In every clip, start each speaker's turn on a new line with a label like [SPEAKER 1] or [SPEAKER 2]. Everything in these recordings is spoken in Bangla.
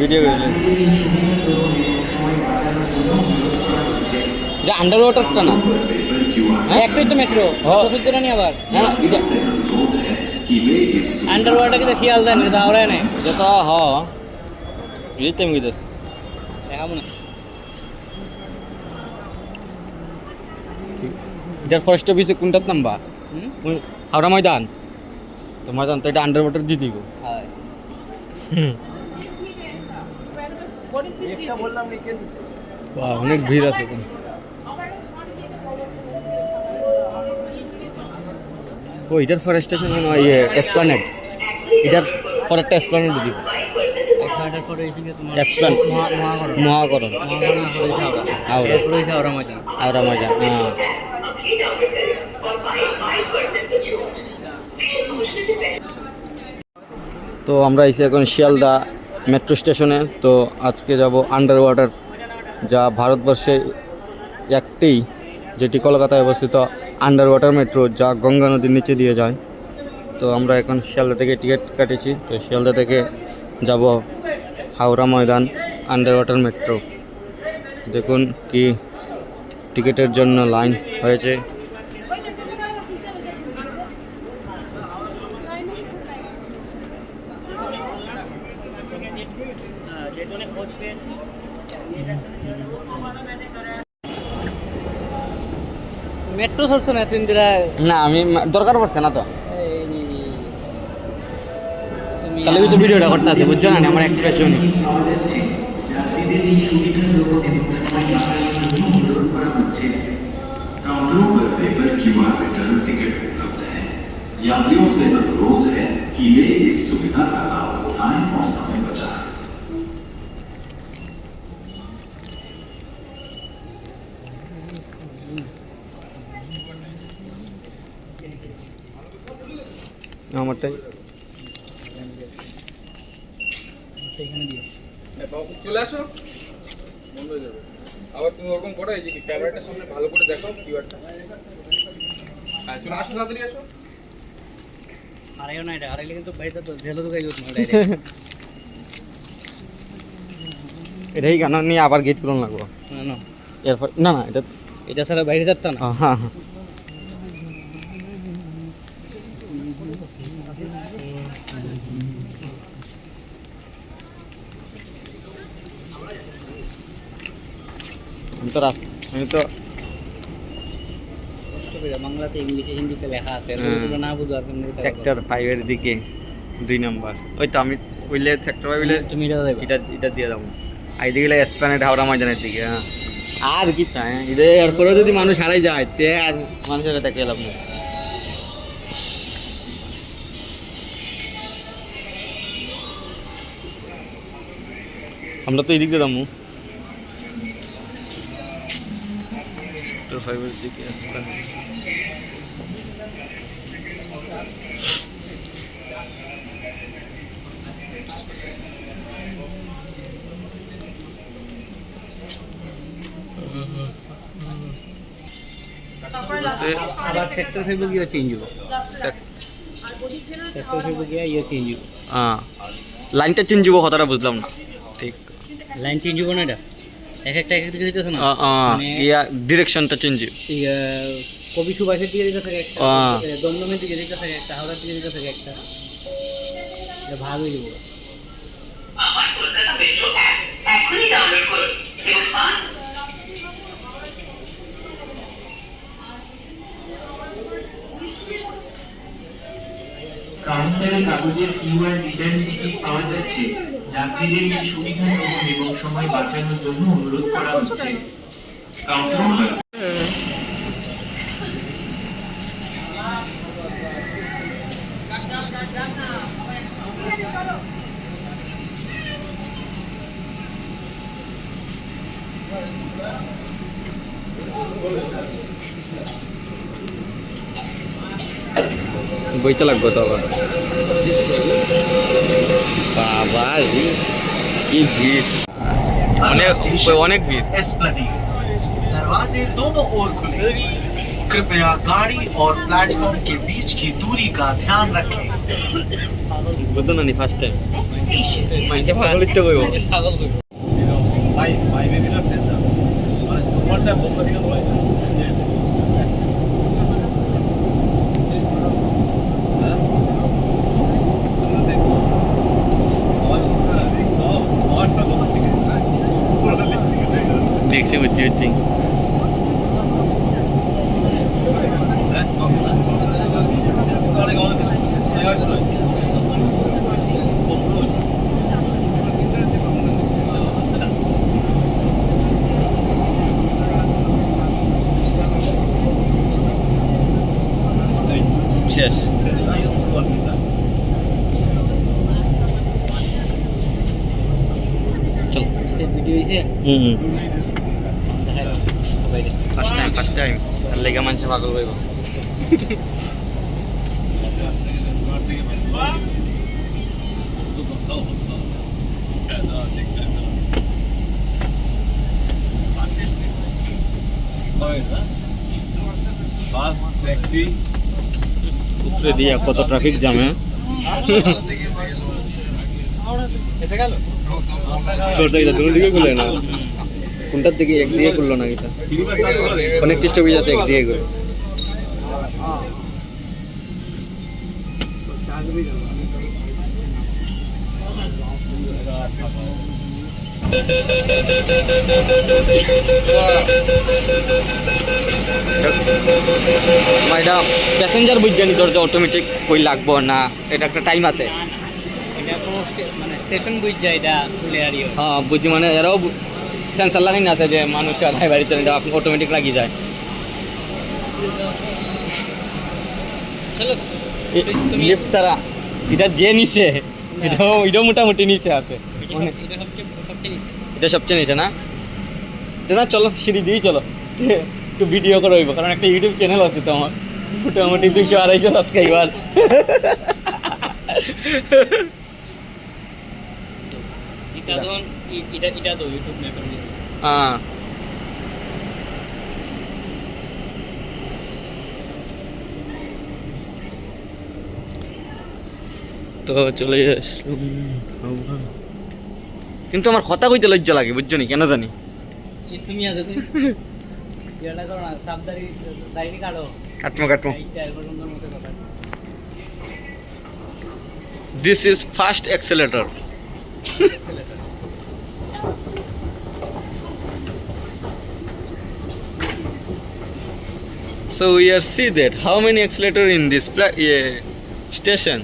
[SPEAKER 1] ভিডিও করলেন যে আন্ডার ওয়াটারটা না
[SPEAKER 2] একটাই তো মেট্রো চতুর্থটা নিয়ে আবার আন্ডার ওয়াটার কিন্তু শিয়াল দেন এটা হাওড়ায় নেই
[SPEAKER 1] যত হ বুঝতে আমি গেছি
[SPEAKER 2] দেখাবো না
[SPEAKER 1] এটার ফার্স্ট অফিসে কোনটার নাম্বা হাওড়া ময়দান তো ময়দান তো এটা আন্ডার ওয়াটার দিয়ে দিব অনেক ভিড় আছে এখানে ও এটার ফর স্টেশন ইয়ে এসপ্লানেড এটার ফর একটা এসপ্লানেড দিব মহাকরণ হাওড়া ময়দান হ্যাঁ তো আমরা এসে এখন শিয়ালদা মেট্রো স্টেশনে তো আজকে যাব আন্ডার ওয়াটার যা ভারতবর্ষে একটি যেটি কলকাতায় অবস্থিত আন্ডার ওয়াটার মেট্রো যা গঙ্গা নদীর নিচে দিয়ে যায় তো আমরা এখন শিয়ালদা থেকে টিকিট কাটেছি তো শিয়ালদা থেকে যাব Howrah Maidan under water metro দেখুন কি টিকিটের জন্য লাইন হয়েছে
[SPEAKER 2] মেট্রো ধরছো না তুই
[SPEAKER 1] না আমি দরকার পড়ছে না তো তাহলে ওই তো ভিডিওটা করতে আছে বুঝছো না আমার এক্সপ্রেশন
[SPEAKER 3] यात्रियों से अनुरोध है कि वे इस सुविधा का लाभ उठाएं और समय बचाएं।
[SPEAKER 1] আমারটাই
[SPEAKER 4] চলে আসো বন্ধ হয়ে যাবে আবার তুমি ওরকম করো এই যে ক্যামেরাটার সামনে ভালো করে দেখো কিওয়ার্ডটা চলে আসো তাড়াতাড়ি আসো
[SPEAKER 2] আরেও না এটা আরেলে কিন্তু বাইরে তো জেলো তো গাইজ না ডাইরেক্ট
[SPEAKER 1] এটাই গান নিয়ে আবার গেট পূরণ লাগবো
[SPEAKER 2] না না
[SPEAKER 1] এরপর না না এটা
[SPEAKER 2] এটা ছাড়া বাইরে যাত না
[SPEAKER 1] হ্যাঁ হ্যাঁ আমি তো
[SPEAKER 2] বাংলাতে ইংলিশে হিন্দিতে লেখা আছে না বুঝো আর
[SPEAKER 1] সেক্টর 5 এর দিকে 2 নাম্বার ওই তো আমি ওইলে সেক্টর 5 হইলে
[SPEAKER 2] তুমি
[SPEAKER 1] এটা দিয়ে দাও আই দিকে এসপ্লানেড হাওড়া ময়দানের দিকে হ্যাঁ আর কি তাই এটা এরপরেও যদি মানুষ হারাই যায় তে আর মানুষের দেখে লাভ নেই আমরা তো এই দিক দিয়ে দামু সেক্টর 5 এর দিকে এসপ্লানেড
[SPEAKER 2] আবার সেক্টর 5 গিয়ে চেঞ্জ হবে সেক্টর 5 গিয়ে ইয়ে চেঞ্জ হবে
[SPEAKER 1] হ্যাঁ লাইনটা চেঞ্জ হবো কথাটা বুঝলাম না ঠিক
[SPEAKER 2] লাইন চেঞ্জ হবে না এটা এক একটা এক দিকে যেতেছে না
[SPEAKER 1] ইয়া ডিরেকশনটা চেঞ্জ
[SPEAKER 2] ইয়া কবি সুভাষের দিকে যেতেছে একটা দমদমের দিকে যেতেছে একটা হাওড়ার দিকে যেতেছে একটা এটা ভাগ হয়ে যাবে
[SPEAKER 5] আমার কলকাতা মেট্রো অ্যাপ এখনই ডাউনলোড করুন এবং পান
[SPEAKER 6] কাউন্টারে কাগজের কিউআর রিটার্ন টিকিট পাওয়া যাচ্ছে যাত্রীদের এই সুবিধা গ্রহণ এবং সময় বাঁচানোর জন্য অনুরোধ করা হচ্ছে কাউন্টার
[SPEAKER 1] বইতে লাগবে তো আবার বাবা কি ভিড় অনেক ভিড়
[SPEAKER 6] दरवाजे दोनों ओर खुले कृपया गाड़ी और प्लेटफॉर्म के बीच की दूरी का ध्यान रखें
[SPEAKER 1] বুঝতো না নি ফার্স্ট টাইম মানুষে পাগলিত কইব
[SPEAKER 2] পাগল কইব
[SPEAKER 1] দেখছি বুঝছি বুঝছি শেষ চল
[SPEAKER 2] ভিডিও হইছে
[SPEAKER 1] হুম
[SPEAKER 2] দেখাই দাও সবাই
[SPEAKER 1] ফার্স্ট টাইম তার লেগে মানুষে পাগল কইব উপরে দিয়া কত ট্রাফিক জ্যামে
[SPEAKER 2] এসে গেল
[SPEAKER 1] তোর দিকে দুটো দিকে খুলে না কোনটার দিকে একদিকে খুললো না এটা অনেক চেষ্টা করে যাচ্ছে একদিকে করে ম্যাডাম প্যাসেঞ্জার বুঝছেন দরজা অটোমেটিক কই লাগবো না এটা একটা টাইম আছে
[SPEAKER 2] এটা কোনো মানে স্টেশন বুঝ যায় এটা খুলে আরিও
[SPEAKER 1] হ্যাঁ বুঝছি মানে এরাও সেন্সার লাগাই না আছে যে মানুষ আর হাই বাড়িতে এটা অটোমেটিক লাগিয়ে যায়
[SPEAKER 2] চলো
[SPEAKER 1] লিফট ছাড়া এটা যে নিচে এটাও মোটামুটি নিচে আছে মানে
[SPEAKER 2] এটা সবচেয়ে নিচে
[SPEAKER 1] এটা সবচেয়ে নিচে না না চলো সিঁড়ি দিয়েই চলো একটু ভিডিও করে হইব কারণ একটা ইউটিউব চ্যানেল আছে তো আমার মোটামুটি 200-250 সাবস্ক্রাইবার
[SPEAKER 2] এটা যখন এটা তো ইউটিউব নেটওয়ার্ক
[SPEAKER 1] হ্যাঁ তো চলে আসলাম কিন্তু আমার কথা কইতে লজ্জা লাগে বুঝছো নি কেন জানি
[SPEAKER 2] তুমি আছে তুমি এটা করো না সাবধারি দাইনি কাটো
[SPEAKER 1] কাটমো
[SPEAKER 2] এইটা এর সুন্দর মতো কথা
[SPEAKER 1] this is fast accelerator so we are see that how many accelerator in this station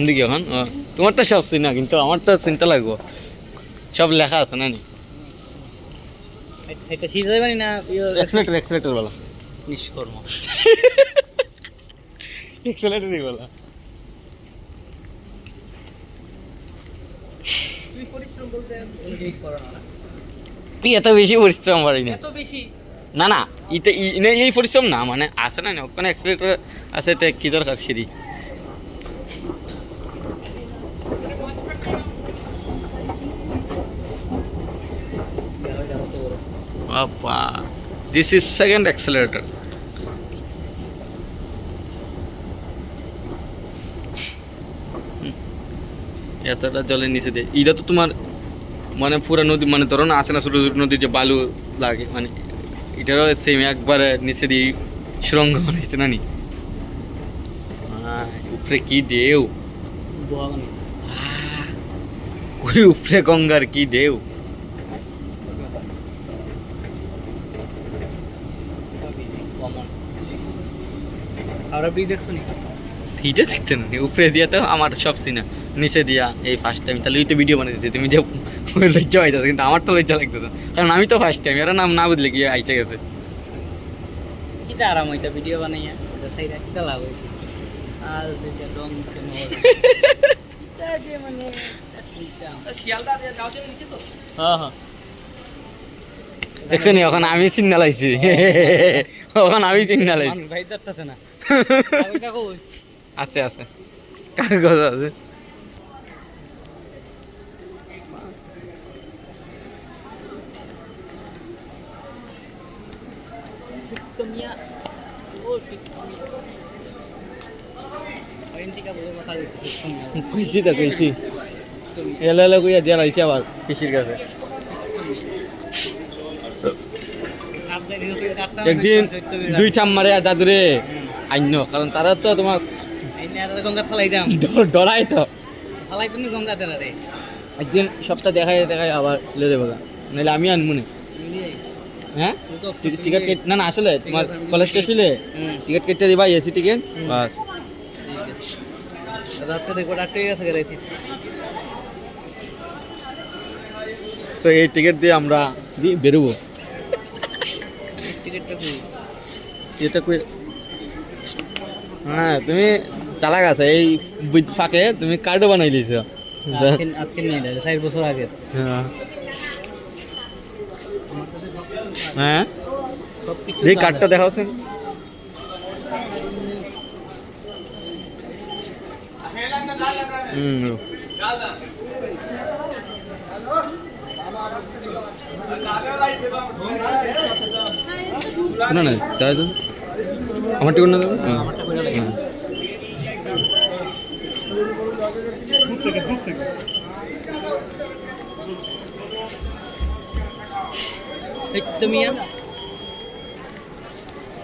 [SPEAKER 1] দিকে এখন তোমারটা সব চিনা কিন্তু আমারটা চিন্তা লাগবো সব লেখা আছে না নি
[SPEAKER 2] এটা শিখে যাবে না
[SPEAKER 1] এক্সেলেটর वाला
[SPEAKER 2] নিষ্কর্ম
[SPEAKER 1] এক্সেলেটরই वाला
[SPEAKER 2] তুমি পরিশ্রম বলতে তুমি করো না
[SPEAKER 1] তুই এত বেশি পরিশ্রম পারি না
[SPEAKER 2] এত বেশি
[SPEAKER 1] না না এই পরিশ্রম না মানে আছে না ওখানে এক্সেলেটর আছে তো কি দরকার সিঁড়ি বাবা দিস ইজ সেকেন্ড অ্যাক্সেলারেটর এতটা জলের নিচে দিয়ে এটা তো তোমার মানে পুরো নদী মানে ধরো না আসে না ছোটো ছোটো নদীর যে বালু লাগে মানে এটারও সেম একবারে নিচে দিয়ে সুরঙ্গ বানাইছে না নি উপরে কি ঢেউ
[SPEAKER 2] বোয়া বানিয়েছে
[SPEAKER 1] ওই উপরে গঙ্গার কি ঢেউ
[SPEAKER 2] আর ব্রিজ দেখছো নি
[SPEAKER 1] এইটা দেখতে না উপরে দিয়া তো আমার সব সিনা নিচে দিয়া এই ফার্স্ট টাইম তাহলে তো ভিডিও বানিয়ে দিচ্ছি তুমি যে লজ্জা হইতেছে কিন্তু আমার তো লজ্জা লাগতেছে কারণ আমি তো ফার্স্ট টাইম এরা নাম না বুঝলে গিয়ে আইসে গেছে
[SPEAKER 2] কিটা আরাম হইতা ভিডিও বানাইয়া এটা সাইডা কিটা লাভ হইছে আর দেখে ডং কেন এটা যে মানে শিয়ালদা যাও যাবে নিচে তো হ্যাঁ হ্যাঁ
[SPEAKER 1] দেখছেন এখন আমি চিন্তা লাইছি এখন আমি চিন্তা লাইছি
[SPEAKER 2] মানুষ ভাই ধরতেছে না ওইটা কই
[SPEAKER 1] আছে আছে কাগজ আছে
[SPEAKER 2] মিয়া ও মিয়া ওইন্টিকা বলে কথা কইছি
[SPEAKER 1] কইছি তো কইছি এলা এলা কইয়া দিয়া লাইছি আবার পিসির কাছে
[SPEAKER 2] সাবধানে হতে কাটতা
[SPEAKER 1] একদিন দুই ঠাম মারে দাদুরে আইন্য কারণ তারা তো তোমার
[SPEAKER 2] এনে আর গঙ্গা ফলাই দাম
[SPEAKER 1] ডরাই তো
[SPEAKER 2] ফলাই তুমি গঙ্গা দেনা রে
[SPEAKER 1] একদিন সপ্তাহ দেখায় দেখায় আবার লে দেবো নাহলে আমি আনবো না হ্যাঁ টিকিট কেটে না না আসলে তোমার কলেজ টেস্টে টিকিট কেটে দিবা এসি টিকিট বাস
[SPEAKER 2] রাতে দেখো ডাক্তার কাছে গেছি
[SPEAKER 1] তো এই টিকিট দিয়ে আমরা বেরোবো
[SPEAKER 2] টিকিটটা কই
[SPEAKER 1] এটা কই হ্যাঁ তুমি চালাক আছে এই ফাঁকে তুমি কার্ডও বানাই লিছো
[SPEAKER 2] আজকে নিয়ে এলে 4 বছর আগে
[SPEAKER 1] হ্যাঁ হ্যাঁ
[SPEAKER 2] সব কিছু
[SPEAKER 1] এই কার্ডটা দেখাওছেন না না তাই তো আমার টিকিট না দেবো
[SPEAKER 2] তুমি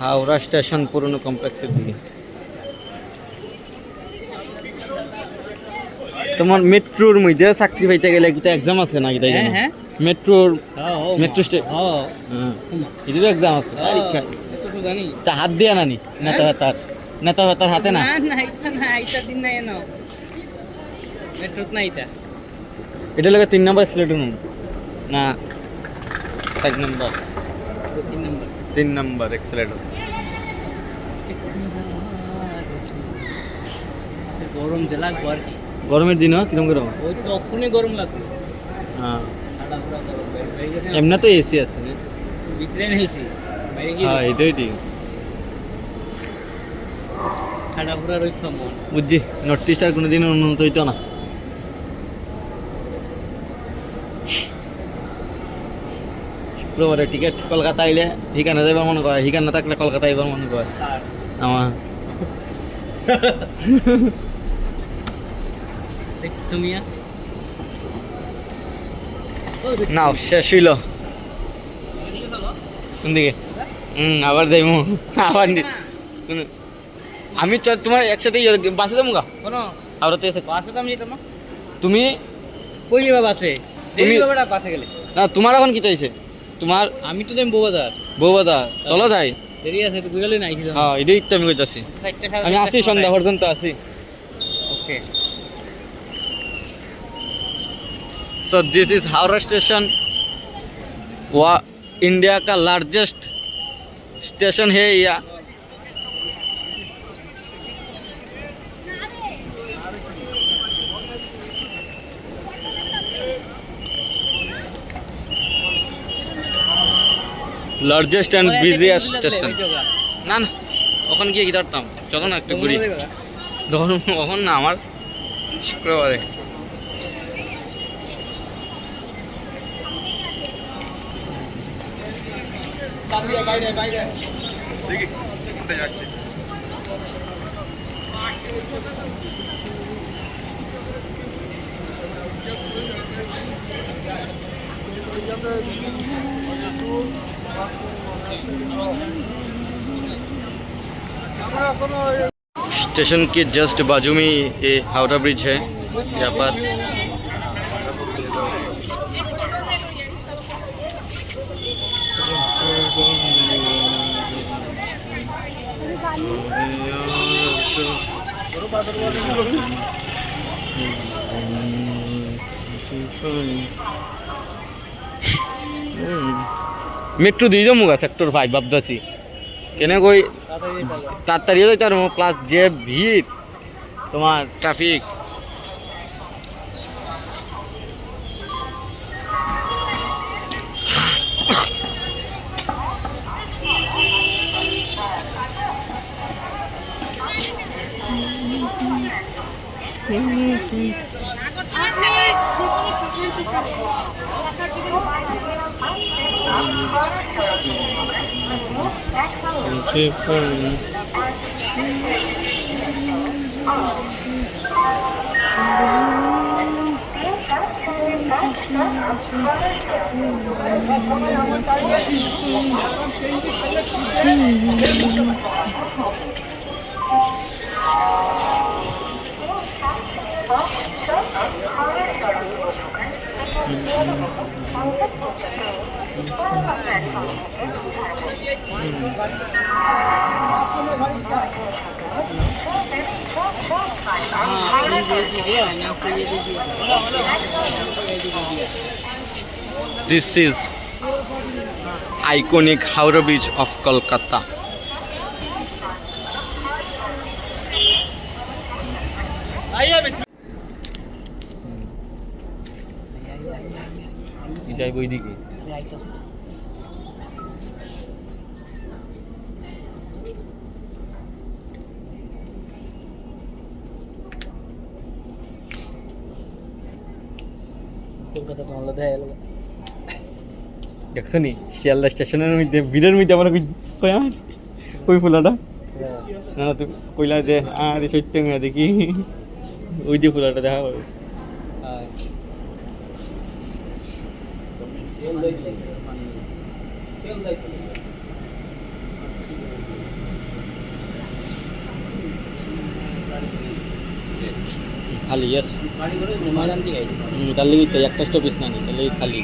[SPEAKER 1] হাওড়া স্টেশন পুরনো কমপ্লেক্সের দিকে তোমার মেট্রোর মধ্যে চাকরি পাইতে গেলে কি এক্সাম আছে নাকি তাই জানো
[SPEAKER 2] হ্যাঁ
[SPEAKER 1] মেট্রোর
[SPEAKER 2] হ্যাঁ
[SPEAKER 1] মেট্রো স্টেশন
[SPEAKER 2] হ্যাঁ
[SPEAKER 1] এটারও এক্সাম আছে পরীক্ষা
[SPEAKER 2] তো জানি
[SPEAKER 1] তা হাত দিয়ে নানি নেতা ভাতার হাতে না
[SPEAKER 2] না এটা না এটা দিন না এনো মেট্রোত না এটা
[SPEAKER 1] এটা লাগে 3 নম্বর এক্সিলেটর না 4 নম্বর
[SPEAKER 2] 3 নাম্বার
[SPEAKER 1] 3 নম্বর এক্সিলেটর
[SPEAKER 2] গরম যে লাগবো আর কি
[SPEAKER 1] গরমের দিনও কিরম গরম
[SPEAKER 2] ওই তো অক্ষণে গরম লাগবে
[SPEAKER 1] হ্যাঁ
[SPEAKER 2] ঠান্ডা পুরা গরম বাইরে গেছে
[SPEAKER 1] এমনি তো এসি আছে
[SPEAKER 2] ভিতরে নেছি বাইরে গিয়ে
[SPEAKER 1] হ্যাঁ এটাই ঠিক
[SPEAKER 2] ঠান্ডা পুরা রইত মন
[SPEAKER 1] বুঝছি নর্থ ইস্ট আর কোনোদিন উন্নত হইতো না শুক্রবারে টিকিট কলকাতা আইলে ঠিকানা যাইবার মনে করে ঠিকানা থাকলে কলকাতা আইবার মনে করে
[SPEAKER 2] আর
[SPEAKER 1] আমার
[SPEAKER 2] তুমি
[SPEAKER 1] নাও শেষ হইল কোন দিকে আবার যাইমু আবার আমি তোমার একসাথে বাসে যাবো গা
[SPEAKER 2] কোনো
[SPEAKER 1] আবার তো এসে
[SPEAKER 2] বাসে তো আমি যেতাম না
[SPEAKER 1] তুমি
[SPEAKER 2] কই যাবা বাসে
[SPEAKER 1] তুমি
[SPEAKER 2] বাবাটা বাসে গেলে
[SPEAKER 1] না তোমার এখন কি চাইছে তোমার
[SPEAKER 2] আমি তো যাই বউবাজার
[SPEAKER 1] বৌবাদা চলো যাই
[SPEAKER 2] দেরি আছে তো ঘুরালে না আইছি
[SPEAKER 1] হ্যাঁ এটাই তো আমি কইতাছি আমি আছি সন্ধ্যা পর্যন্ত আছি
[SPEAKER 2] ওকে
[SPEAKER 1] So this is Howrah station, India का लार्जेस्ट स्टेशन है या লার্জেস্ট অ্যান্ড বিজিয়েস্ট স্টেশন না না ওখানে গিয়ে কি ধরতাম চলো না একটু ঘুরি তখন ওখান না আমার শুক্রবারে स्टेशन के जस्ट बाजू में ये हावड़ा ब्रिज है यहाँ पर মেট্রো দিয়ে যাবো সেক্টর 5 ভাবতেছি কেন কই তাড়াতাড়ি যাইতে আর প্লাস যে ভিড় তোমার traffic This is iconic Howrah Bridge of Kolkata. যাই বই দিকে
[SPEAKER 2] কলকাতা তো আলাদা হয়ে গেল।
[SPEAKER 1] দেখছো নি শিয়ালদা স্টেশনের মধ্যে ভিড়ের মধ্যে আমার ওই ফুলাটা না না তুই কইলা দে আরে সত্য মেয়ে দেখি ওই যে ফুলাটা দেখা পাবে খালি আছে তার লিগে তো একটা স্টপিস না নেই তাহলে খালি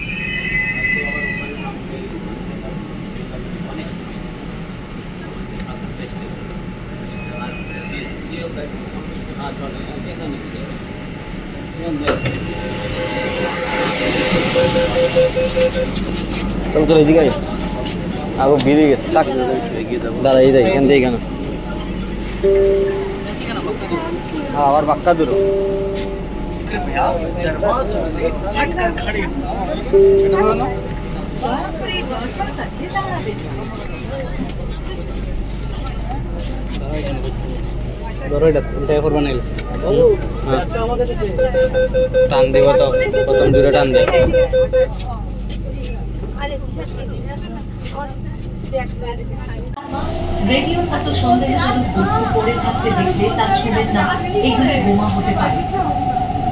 [SPEAKER 1] চল চল এদিকে আগো বেরিয়ে গেছে থাক দাঁড়া এই দেখ এখান থেকে কেন হ্যাঁ আবার বাক্কা দূর টান দিব তো প্রথম দূরে টান দেয়
[SPEAKER 7] রেডিওর মতো সন্দেহজনক বস্তু পড়ে থাকতে দেখলে তা ছুঁবেন না, এগুলি বোমা হতে পারে।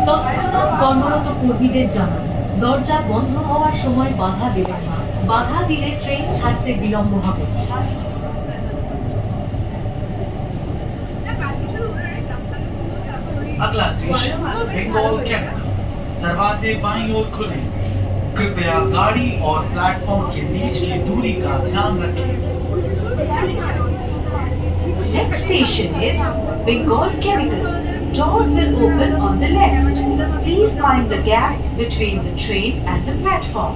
[SPEAKER 7] তৎক্ষণাৎ কর্মরত কর্মীদের জানান, দরজা বন্ধ হওয়ার সময় বাধা দেবেন না, বাধা দিলে ট্রেন ছাড়তে বিলম্ব হবে।
[SPEAKER 6] अगला स्टेशन बंगाल कैपिटल। दरवाजे बाईं ओर खुले। कृपया गाड़ी और प्लेटफॉर्म के बीच की दूरी का ध्यान रखें।
[SPEAKER 7] Next station is Bengal Capital. Doors will open on the left. Please find the gap between the train and the platform.